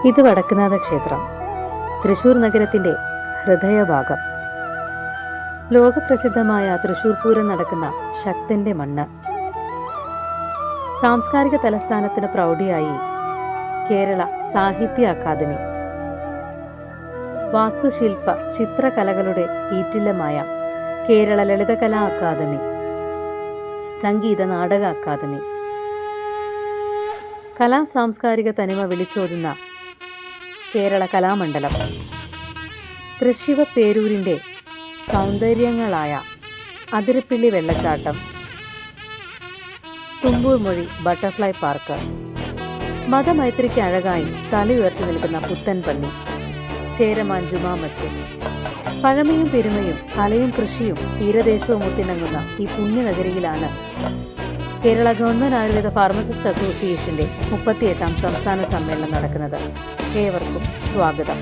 ഇത് വടക്കുനാഥ ക്ഷേത്രം, തൃശൂർ നഗരത്തിന്റെ ഹൃദയഭാഗം. ലോകപ്രസിദ്ധമായ തൃശൂർ പൂരം നടക്കുന്ന ശക്തന്റെ മണ്ണ്. സാംസ്കാരിക തലസ്ഥാനത്തിന് പ്രൗഢിയായി കേരള സാഹിത്യ academy. വാസ്തുശില്പ ചിത്രകലകളുടെ ഈറ്റില്ലമായ Kerala Lalithakala academy, Sangeetha Nataka academy. കലാ സാംസ്കാരിക തനിമ വിളിച്ചോതുന്ന കേരള കലാമണ്ഡലം. തൃശ്ശിവ പേരൂരിൻ്റെ സൗന്ദര്യങ്ങളായ അതിരപ്പിള്ളി വെള്ളച്ചാട്ടം, തുമ്പൂർ മൊഴി ബട്ടർഫ്ലൈ പാർക്ക്, മതമൈത്രിക്ക് അഴകായി തലയുയർത്തി നിൽക്കുന്ന പുത്തൻപള്ളി, ചേരമാൻ ജുമാ മസ്ജിദ്. പഴമയും പെരുമയും കലയും കൃഷിയും തീരദേശവും ഒത്തിണങ്ങുന്ന ഈ പുണ്യനഗരിയിലാണ് കേരള ഗവൺമെന്റ് ആയുർവേദ ഫാർമസിസ്റ്റ് അസോസിയേഷന്റെ 38ാം സംസ്ഥാന സമ്മേളനം നടക്കുന്നത്. ഏവർക്കും സ്വാഗതം.